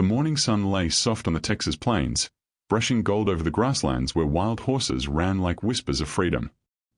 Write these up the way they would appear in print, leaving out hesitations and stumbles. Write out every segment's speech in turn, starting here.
The morning sun lay soft on the Texas plains, brushing gold over the grasslands where wild horses ran like whispers of freedom.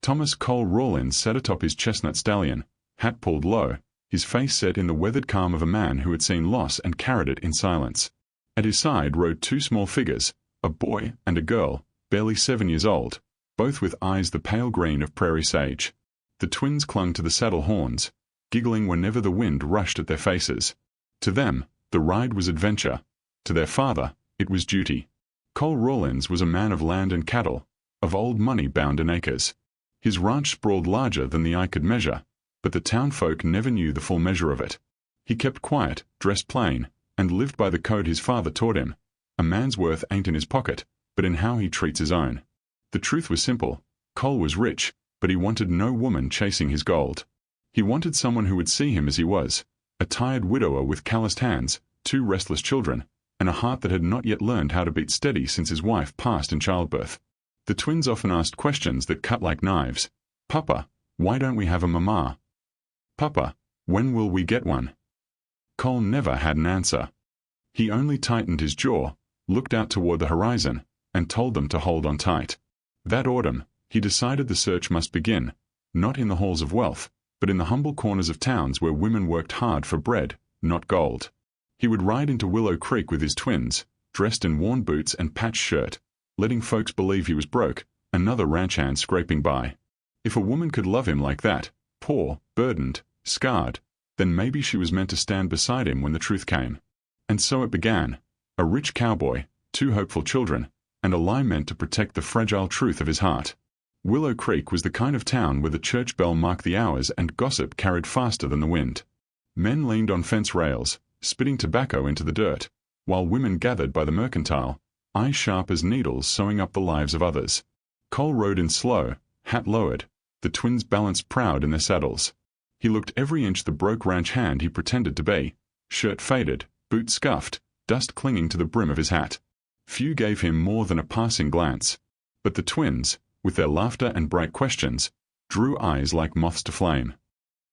Thomas Cole Rawlins sat atop his chestnut stallion, hat pulled low, his face set in the weathered calm of a man who had seen loss and carried it in silence. At his side rode two small figures, a boy and a girl, barely 7 years old, both with eyes the pale green of prairie sage. The twins clung to the saddle horns, giggling whenever the wind rushed at their faces. To them, the ride was adventure. To their father, it was duty. Cole Rawlins was a man of land and cattle, of old money bound in acres. His ranch sprawled larger than the eye could measure, but the townfolk never knew the full measure of it. He kept quiet, dressed plain, and lived by the code his father taught him. A man's worth ain't in his pocket, but in how he treats his own. The truth was simple. Cole was rich, but he wanted no woman chasing his gold. He wanted someone who would see him as he was, a tired widower with calloused hands, 2 restless children, and a heart that had not yet learned how to beat steady since his wife passed in childbirth. The twins often asked questions that cut like knives. "Papa, why don't we have a mama? Papa, when will we get one?" Cole never had an answer. He only tightened his jaw, looked out toward the horizon, and told them to hold on tight. That autumn, he decided the search must begin, not in the halls of wealth, but in the humble corners of towns where women worked hard for bread, not gold. He would ride into Willow Creek with his twins, dressed in worn boots and patched shirt, letting folks believe he was broke, another ranch hand scraping by. If a woman could love him like that, poor, burdened, scarred, then maybe she was meant to stand beside him when the truth came. And so it began. A rich cowboy, 2 hopeful children, and a lie meant to protect the fragile truth of his heart. Willow Creek was the kind of town where the church bell marked the hours and gossip carried faster than the wind. Men leaned on fence rails, spitting tobacco into the dirt, while women gathered by the mercantile, eyes sharp as needles sewing up the lives of others. Cole rode in slow, hat lowered, the twins balanced proud in their saddles. He looked every inch the broke ranch hand he pretended to be, shirt faded, boots scuffed, dust clinging to the brim of his hat. Few gave him more than a passing glance, but the twins, with their laughter and bright questions, drew eyes like moths to flame.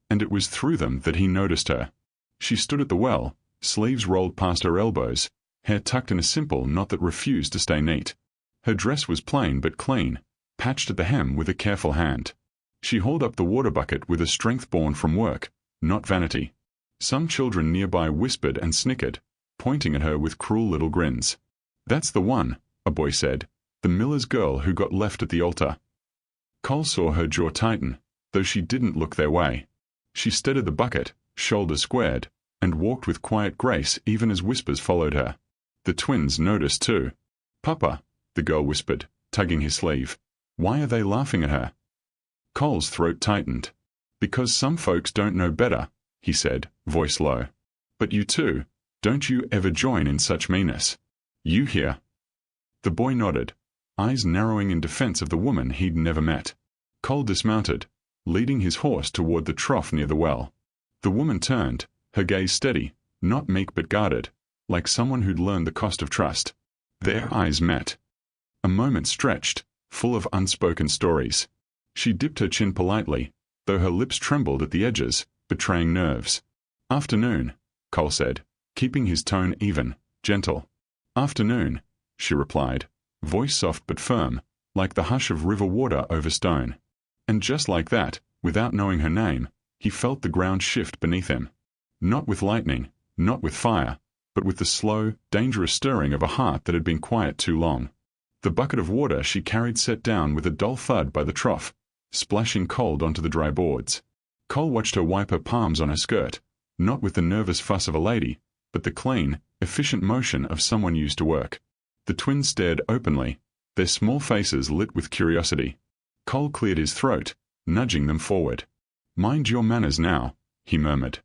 And it was through them that he noticed her. She stood at the well, sleeves rolled past her elbows, hair tucked in a simple knot that refused to stay neat. Her dress was plain but clean, patched at the hem with a careful hand. She hauled up the water bucket with a strength born from work, not vanity. Some children nearby whispered and snickered, pointing at her with cruel little grins. "That's the one," a boy said, "the miller's girl who got left at the altar." Cole saw her jaw tighten, though she didn't look their way. She steadied the bucket, shoulders squared, and walked with quiet grace even as whispers followed her. The twins noticed too. "Papa," the girl whispered, tugging his sleeve, "why are they laughing at her?" Cole's throat tightened. "Because some folks don't know better," he said, voice low. "But you too, don't you ever join in such meanness. You hear?" The boy nodded, eyes narrowing in defense of the woman he'd never met. Cole dismounted, leading his horse toward the trough near the well. The woman turned, her gaze steady, not meek but guarded, like someone who'd learned the cost of trust. Their eyes met. A moment stretched, full of unspoken stories. She dipped her chin politely, though her lips trembled at the edges, betraying nerves. "Afternoon," Cole said, keeping his tone even, gentle. "Afternoon," she replied, voice soft but firm, like the hush of river water over stone. And just like that, without knowing her name, he felt the ground shift beneath him. Not with lightning, not with fire, but with the slow, dangerous stirring of a heart that had been quiet too long. The bucket of water she carried set down with a dull thud by the trough, splashing cold onto the dry boards. Cole watched her wipe her palms on her skirt, not with the nervous fuss of a lady, but the clean, efficient motion of someone used to work. The twins stared openly, their small faces lit with curiosity. Cole cleared his throat, nudging them forward. "Mind your manners now," he murmured.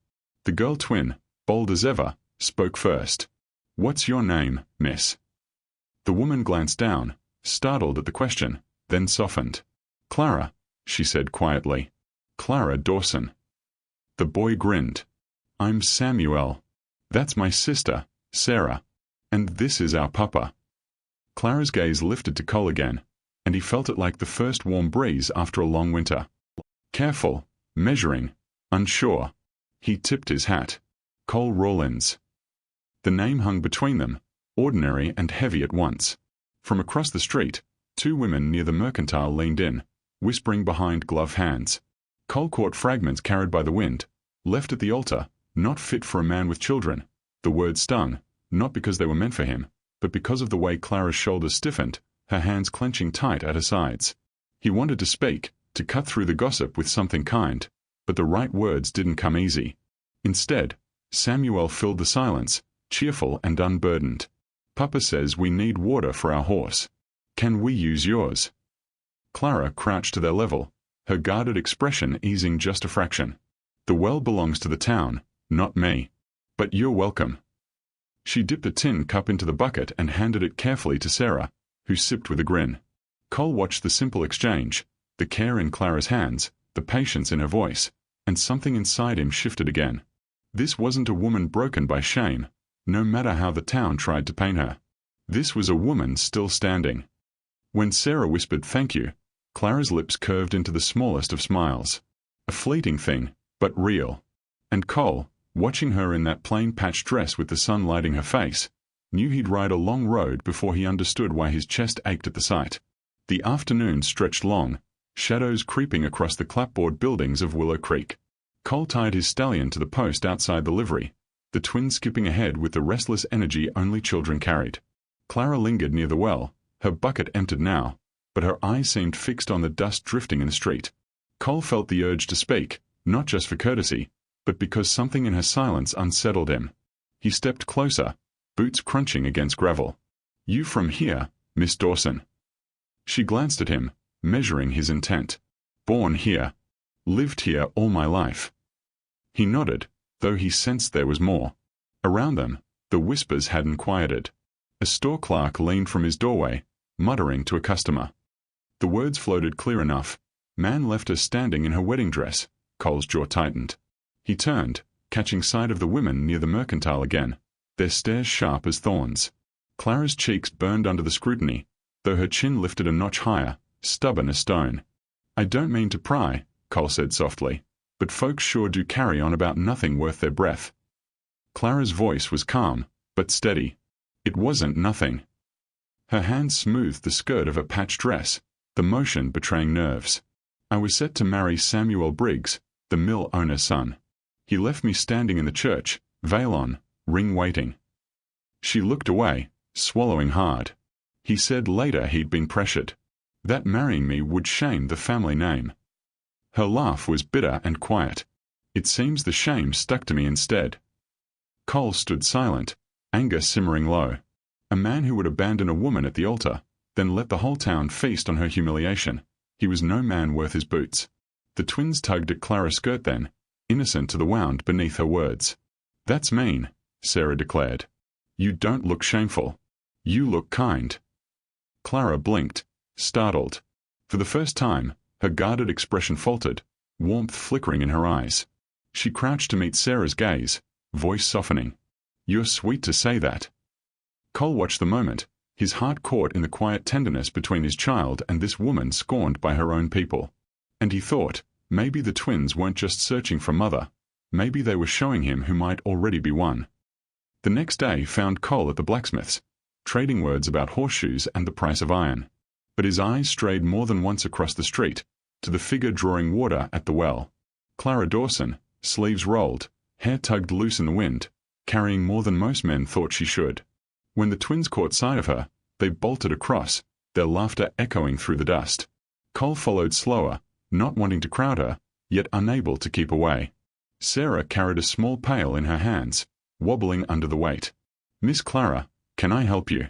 The girl twin, bold as ever, spoke first. "What's your name, miss?" The woman glanced down, startled at the question, then softened. "Clara," she said quietly. "Clara Dawson." The boy grinned. "I'm Samuel. That's my sister, Sarah. And this is our papa." Clara's gaze lifted to Cole again, and he felt it like the first warm breeze after a long winter. Careful, measuring, unsure. He tipped his hat. "Cole Rawlins." The name hung between them, ordinary and heavy at once. From across the street, two women near the mercantile leaned in, whispering behind gloved hands. Cole caught fragments carried by the wind, left at the altar, not fit for a man with children. The words stung, not because they were meant for him, but because of the way Clara's shoulders stiffened, her hands clenching tight at her sides. He wanted to speak, to cut through the gossip with something kind, but the right words didn't come easy. Instead, Samuel filled the silence, cheerful and unburdened. Papa says we need water for our horse. Can we use yours? Clara crouched to their level, her guarded expression easing just a fraction. The well belongs to the town, not me. But you're welcome. She dipped a tin cup into the bucket and handed it carefully to Sarah, who sipped with a grin. Cole watched the simple exchange, the care in Clara's hands, the patience in her voice, and something inside him shifted again. This wasn't a woman broken by shame, no matter how the town tried to paint her. This was a woman still standing. When Sarah whispered thank you, Clara's lips curved into the smallest of smiles. A fleeting thing, but real. And Cole, watching her in that plain patched dress with the sun lighting her face, knew he'd ride a long road before he understood why his chest ached at the sight. The afternoon stretched long, shadows creeping across the clapboard buildings of Willow Creek. Cole tied his stallion to the post outside the livery, the twins skipping ahead with the restless energy only children carried. Clara lingered near the well, her bucket emptied now, but her eyes seemed fixed on the dust drifting in the street. Cole felt the urge to speak, not just for courtesy, but because something in her silence unsettled him. He stepped closer, boots crunching against gravel. You from here, Miss Dawson? She glanced at him, measuring his intent. Born here. Lived here all my life. He nodded, though he sensed there was more. Around them, the whispers hadn't quieted. A store clerk leaned from his doorway, muttering to a customer. The words floated clear enough. Man left her standing in her wedding dress. Cole's jaw tightened. He turned, catching sight of the women near the mercantile again, their stares sharp as thorns. Clara's cheeks burned under the scrutiny, though her chin lifted a notch higher, stubborn as stone. I don't mean to pry, Cole said softly, but folks sure do carry on about nothing worth their breath. Clara's voice was calm, but steady. It wasn't nothing. Her hand smoothed the skirt of her patched dress, the motion betraying nerves. I was set to marry Samuel Briggs, the mill owner's son. He left me standing in the church, veil on, ring waiting. She looked away, swallowing hard. He said later he'd been pressured. That marrying me would shame the family name. Her laugh was bitter and quiet. It seems the shame stuck to me instead. Cole stood silent, anger simmering low. A man who would abandon a woman at the altar, then let the whole town feast on her humiliation. He was no man worth his boots. The twins tugged at Clara's skirt then, innocent to the wound beneath her words. That's mean, Sarah declared. You don't look shameful. You look kind. Clara blinked, startled. For the first time, her guarded expression faltered, warmth flickering in her eyes. She crouched to meet Sarah's gaze, voice softening. You're sweet to say that. Cole watched the moment, his heart caught in the quiet tenderness between his child and this woman scorned by her own people. And he thought, maybe the twins weren't just searching for mother, maybe they were showing him who might already be one. The next day found Cole at the blacksmith's, trading words about horseshoes and the price of iron. But his eyes strayed more than once across the street, to the figure drawing water at the well. Clara Dawson, sleeves rolled, hair tugged loose in the wind, carrying more than most men thought she should. When the twins caught sight of her, they bolted across, their laughter echoing through the dust. Cole followed slower, not wanting to crowd her, yet unable to keep away. Sarah carried a small pail in her hands, wobbling under the weight. Miss Clara, can I help you?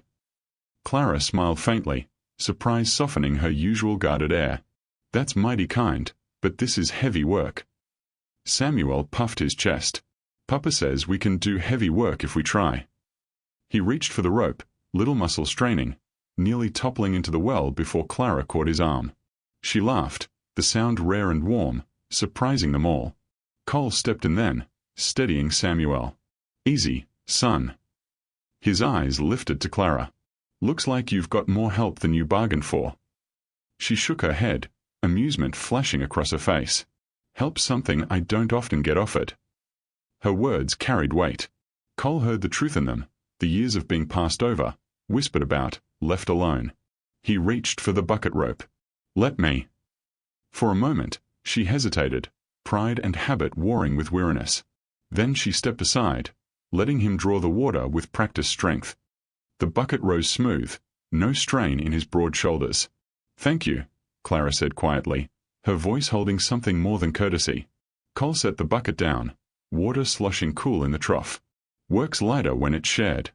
Clara smiled faintly, surprise softening her usual guarded air. That's mighty kind, but this is heavy work. Samuel puffed his chest. Papa says we can do heavy work if we try. He reached for the rope, little muscle straining, nearly toppling into the well before Clara caught his arm. She laughed, the sound rare and warm, surprising them all. Cole stepped in then, steadying Samuel. Easy, son. His eyes lifted to Clara. Looks like you've got more help than you bargained for. She shook her head, amusement flashing across her face. Help something I don't often get offered. Her words carried weight. Cole heard the truth in them, the years of being passed over, whispered about, left alone. He reached for the bucket rope. "Let me." For a moment, she hesitated, pride and habit warring with weariness. Then she stepped aside, letting him draw the water with practiced strength. The bucket rose smooth, no strain in his broad shoulders. "Thank you," Clara said quietly, her voice holding something more than courtesy. Cole set the bucket down, water sloshing cool in the trough. "Work's lighter when it's shared."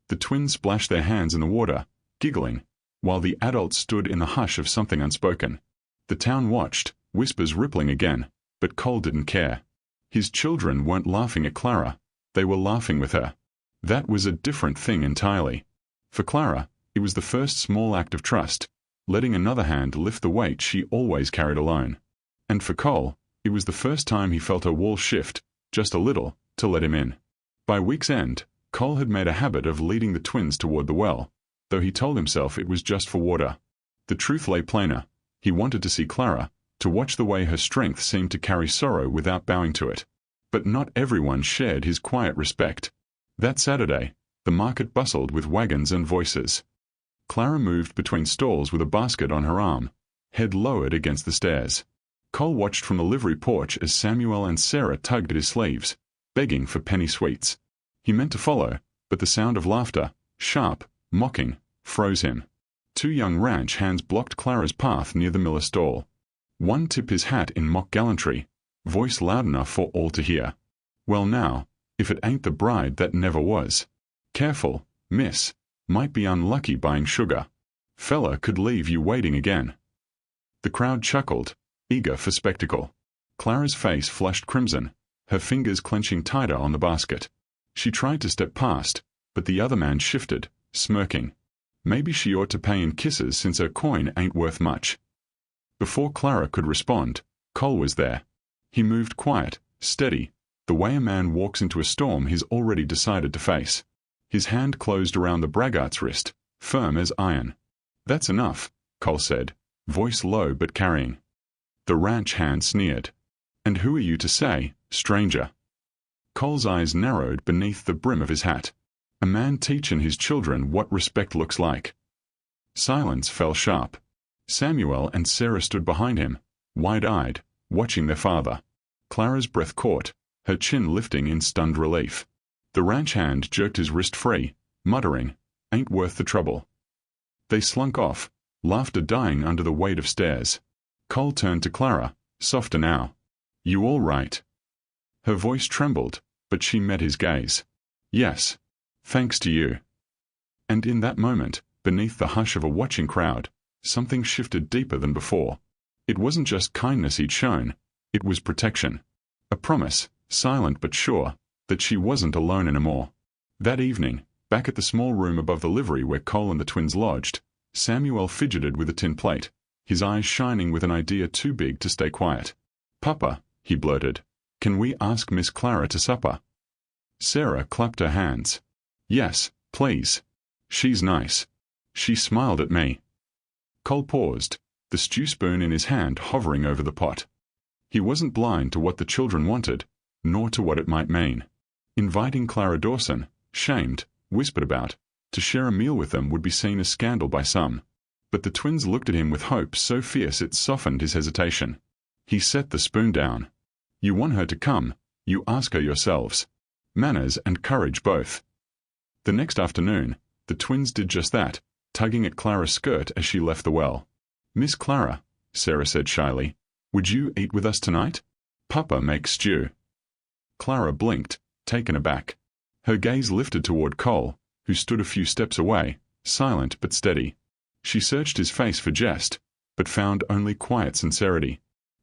The twins splashed their hands in the water, giggling, while the adults stood in the hush of something unspoken. The town watched, whispers rippling again, but Cole didn't care. His children weren't laughing at Clara, they were laughing with her. That was a different thing entirely. For Clara, it was the first small act of trust, letting another hand lift the weight she always carried alone. And for Cole, it was the first time he felt her wall shift, just a little, to let him in. By week's end, Cole had made a habit of leading the twins toward the well, though he told himself it was just for water. The truth lay plainer. He wanted to see Clara, to watch the way her strength seemed to carry sorrow without bowing to it. But not everyone shared his quiet respect. That Saturday, the market bustled with wagons and voices. Clara moved between stalls with a basket on her arm, head lowered against the stairs. Cole watched from the livery porch as Samuel and Sarah tugged at his sleeves, begging for penny sweets. He meant to follow, but the sound of laughter, sharp, mocking, froze him. Two young ranch hands blocked Clara's path near the miller stall. One tipped his hat in mock gallantry, voice loud enough for all to hear. "Well now, if it ain't the bride that never was. Careful, miss, might be unlucky buying sugar. Fella could leave you waiting again." The crowd chuckled, eager for spectacle. Clara's face flushed crimson, her fingers clenching tighter on the basket. She tried to step past, but the other man shifted, smirking. Maybe she ought to pay in kisses since her coin ain't worth much. Before Clara could respond, Cole was there. He moved quiet, steady, the way a man walks into a storm he's already decided to face. His hand closed around the braggart's wrist, firm as iron. "That's enough," Cole said, voice low but carrying. The ranch hand sneered. "And who are you to say, stranger?" Cole's eyes narrowed beneath the brim of his hat. A man teaching his children what respect looks like. Silence fell sharp. Samuel and Sarah stood behind him, wide-eyed, watching their father. Clara's breath caught, her chin lifting in stunned relief. The ranch hand jerked his wrist free, muttering, "Ain't worth the trouble." They slunk off, laughter dying under the weight of stares. Cole turned to Clara, softer now. "You all right?" Her voice trembled, but she met his gaze. "Yes. Thanks to you." And in that moment, beneath the hush of a watching crowd, something shifted deeper than before. It wasn't just kindness he'd shown, it was protection. A promise, silent but sure, that she wasn't alone anymore. That evening, back at the small room above the livery where Cole and the twins lodged, Samuel fidgeted with a tin plate, his eyes shining with an idea too big to stay quiet. "Papa," he blurted, "can we ask Miss Clara to supper?" Sarah clapped her hands. "Yes, please. She's nice. She smiled at me." Cole paused, the stew spoon in his hand hovering over the pot. He wasn't blind to what the children wanted, nor to what it might mean. Inviting Clara Dawson, shamed, whispered about, to share a meal with them would be seen as scandal by some. But the twins looked at him with hope so fierce it softened his hesitation. He set the spoon down. "You want her to come, you ask her yourselves. Manners and courage both." The next afternoon, the twins did just that, tugging at Clara's skirt as she left the well. "Miss Clara," Sarah said shyly, "would you eat with us tonight? Papa makes stew." Clara blinked, taken aback. Her gaze lifted toward Cole, who stood a few steps away, silent but steady. She searched his face for jest, but found only quiet sincerity.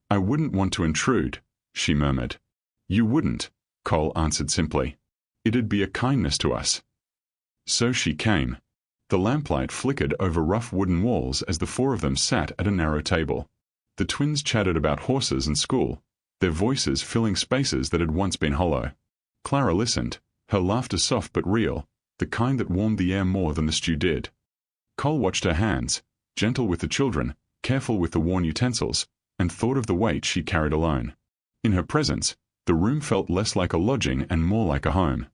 "I wouldn't want to intrude," she murmured. "You wouldn't," Cole answered simply. "It'd be a kindness to us." So she came. The lamplight flickered over rough wooden walls as the four of them sat at a narrow table. The twins chatted about horses and school, their voices filling spaces that had once been hollow. Clara listened, her laughter soft but real, the kind that warmed the air more than the stew did. Cole watched her hands, gentle with the children, careful with the worn utensils, and thought of the weight she carried alone. In her presence, the room felt less like a lodging and more like a home.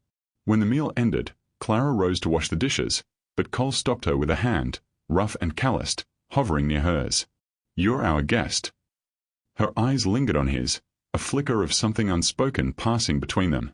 When the meal ended, Clara rose to wash the dishes, but Cole stopped her with a hand, rough and calloused, hovering near hers. "You're our guest." Her eyes lingered on his, a flicker of something unspoken passing between them.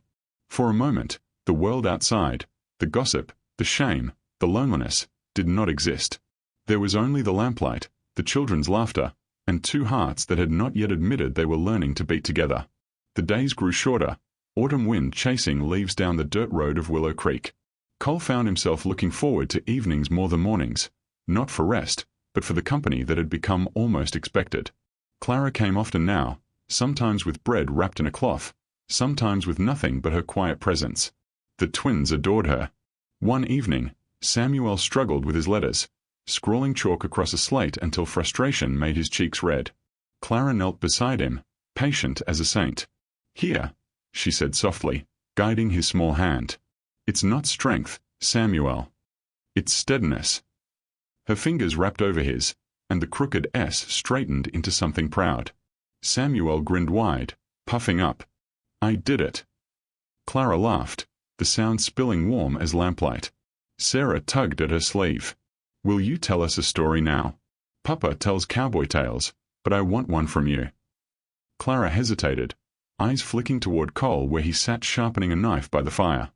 For a moment, the world outside, the gossip, the shame, the loneliness, did not exist. There was only the lamplight, the children's laughter, and two hearts that had not yet admitted they were learning to beat together. The days grew shorter, autumn wind chasing leaves down the dirt road of Willow Creek. Cole found himself looking forward to evenings more than mornings, not for rest, but for the company that had become almost expected. Clara came often now, sometimes with bread wrapped in a cloth, sometimes with nothing but her quiet presence. The twins adored her. One evening, Samuel struggled with his letters, scrawling chalk across a slate until frustration made his cheeks red. Clara knelt beside him, patient as a saint. "Here," she said softly, guiding his small hand. "It's not strength, Samuel. It's steadiness." Her fingers wrapped over his, and the crooked S straightened into something proud. Samuel grinned wide, puffing up. "I did it." Clara laughed, the sound spilling warm as lamplight. Sarah tugged at her sleeve. "Will you tell us a story now? Papa tells cowboy tales, but I want one from you." Clara hesitated, eyes flicking toward Cole where he sat sharpening a knife by the fire.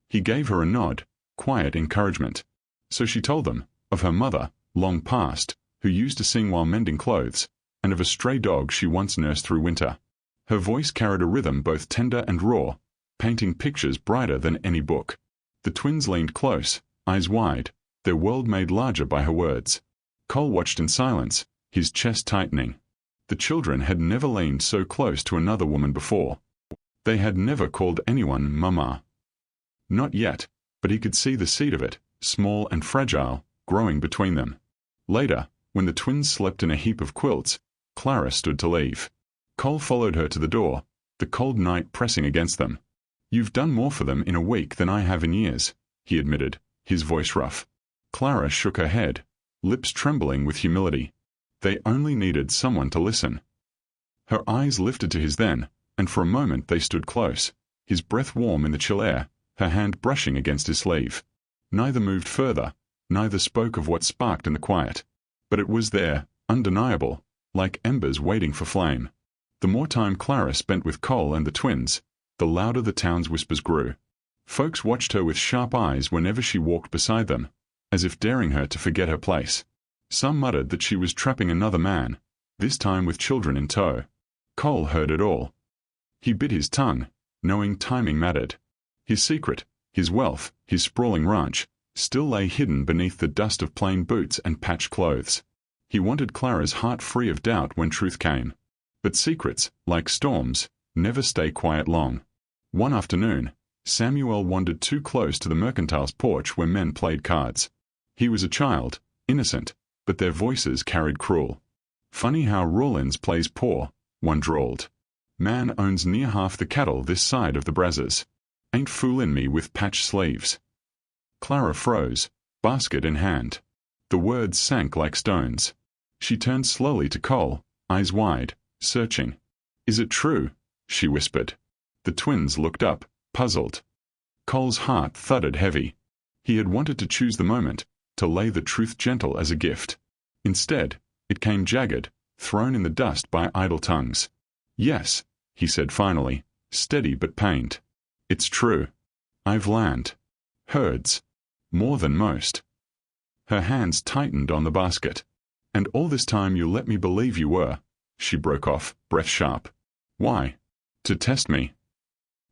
He gave her a nod, quiet encouragement. So she told them, of her mother, long past, who used to sing while mending clothes, and of a stray dog she once nursed through winter. Her voice carried a rhythm both tender and raw, painting pictures brighter than any book. The twins leaned close, eyes wide, their world made larger by her words. Cole watched in silence, his chest tightening. The children had never leaned so close to another woman before. They had never called anyone Mama. Not yet, but he could see the seed of it, small and fragile, growing between them. Later, when the twins slept in a heap of quilts, Clara stood to leave. Cole followed her to the door, the cold night pressing against them. "You've done more for them in a week than I have in years," he admitted, his voice rough. Clara shook her head, lips trembling with humility. They only needed someone to listen. Her eyes lifted to his then, and for a moment they stood close, his breath warm in the chill air, her hand brushing against his sleeve. Neither moved further, neither spoke of what sparked in the quiet. But it was there, undeniable, like embers waiting for flame. The more time Clara spent with Cole and the twins, the louder the town's whispers grew. Folks watched her with sharp eyes whenever she walked beside them, as if daring her to forget her place. Some muttered that she was trapping another man, this time with children in tow. Cole heard it all. He bit his tongue, knowing timing mattered. His secret, his wealth, his sprawling ranch, still lay hidden beneath the dust of plain boots and patched clothes. He wanted Clara's heart free of doubt when truth came. But secrets, like storms, never stay quiet long. One afternoon, Samuel wandered too close to the mercantile's porch where men played cards. He was a child, innocent, but their voices carried cruel. "Funny how Rawlins plays poor," one drawled. "Man owns near half the cattle this side of the Brazzers. Ain't foolin' me with patched sleeves." Clara froze, basket in hand. The words sank like stones. She turned slowly to Cole, eyes wide, searching. "Is it true?" she whispered. The twins looked up, puzzled. Cole's heart thudded heavy. He had wanted to choose the moment, to lay the truth gentle as a gift. Instead, it came jagged, thrown in the dust by idle tongues. "Yes," he said finally, steady but pained. "It's true. I've land. Herds. More than most." Her hands tightened on the basket. "And all this time you let me believe you were," she broke off, breath sharp. "Why? To test me."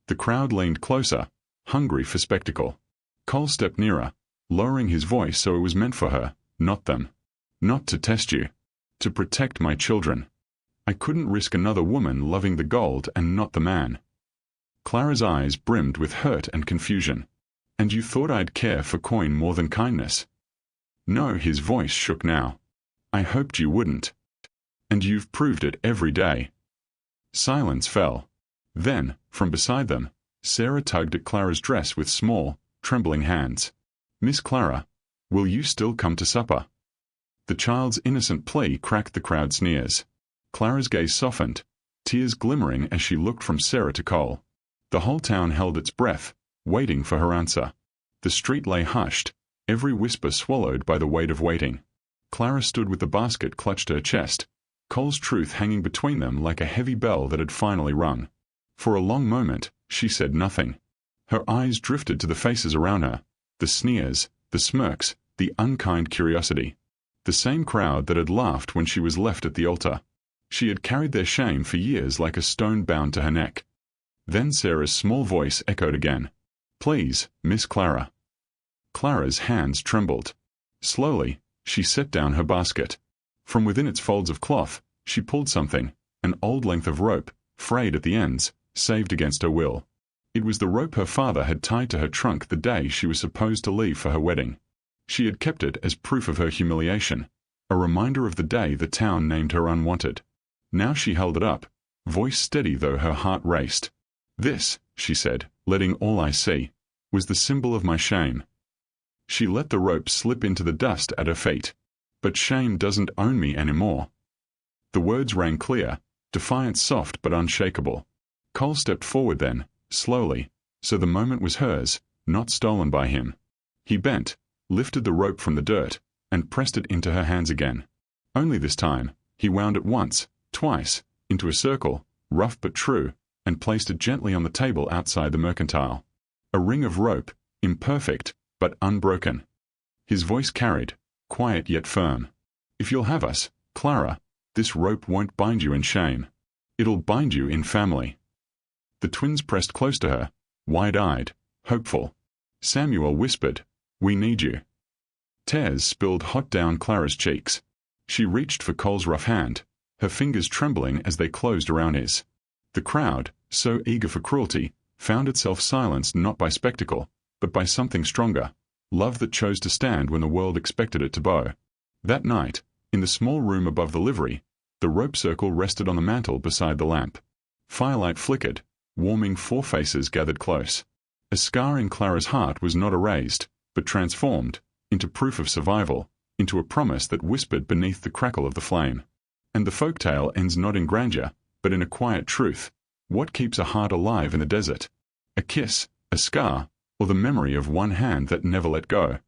The crowd leaned closer, hungry for spectacle. Cole stepped nearer, lowering his voice so it was meant for her, not them. "Not to test you. To protect my children. I couldn't risk another woman loving the gold and not the man." Clara's eyes brimmed with hurt and confusion. "And you thought I'd care for coin more than kindness?" "No," his voice shook now. "I hoped you wouldn't. And you've proved it every day." Silence fell. Then, from beside them, Sarah tugged at Clara's dress with small, trembling hands. "Miss Clara, will you still come to supper?" The child's innocent plea cracked the crowd sneers. Clara's gaze softened, tears glimmering as she looked from Sarah to Cole. The whole town held its breath, waiting for her answer. The street lay hushed, every whisper swallowed by the weight of waiting. Clara stood with the basket clutched to her chest, Cole's truth hanging between them like a heavy bell that had finally rung. For a long moment, she said nothing. Her eyes drifted to the faces around her, the sneers, the smirks, the unkind curiosity. The same crowd that had laughed when she was left at the altar. She had carried their shame for years like a stone bound to her neck. Then Sarah's small voice echoed again. "Please, Miss Clara." Clara's hands trembled. Slowly, she set down her basket. From within its folds of cloth, she pulled something, an old length of rope, frayed at the ends, saved against her will. It was the rope her father had tied to her trunk the day she was supposed to leave for her wedding. She had kept it as proof of her humiliation, a reminder of the day the town named her unwanted. Now she held it up, voice steady though her heart raced. "This," she said, letting all I see, "was the symbol of my shame." She let the rope slip into the dust at her feet. "But shame doesn't own me anymore." The words rang clear, defiance soft but unshakable. Cole stepped forward then, slowly, so the moment was hers, not stolen by him. He bent, lifted the rope from the dirt, and pressed it into her hands again. Only this time, he wound it once, twice, into a circle, rough but true, and placed it gently on the table outside the mercantile. A ring of rope, imperfect, but unbroken. His voice carried, quiet yet firm. "If you'll have us, Clara, this rope won't bind you in shame. It'll bind you in family." The twins pressed close to her, wide-eyed, hopeful. Samuel whispered, "We need you." Tears spilled hot down Clara's cheeks. She reached for Cole's rough hand, her fingers trembling as they closed around his. The crowd, so eager for cruelty, found itself silenced not by spectacle, but by something stronger, love that chose to stand when the world expected it to bow. That night, in the small room above the livery, the rope circle rested on the mantel beside the lamp. Firelight flickered, warming four faces gathered close. A scar in Clara's heart was not erased, but transformed, into proof of survival, into a promise that whispered beneath the crackle of the flame. And the folk tale ends not in grandeur, but in a quiet truth. What keeps a heart alive in the desert? A kiss, a scar, or the memory of one hand that never let go?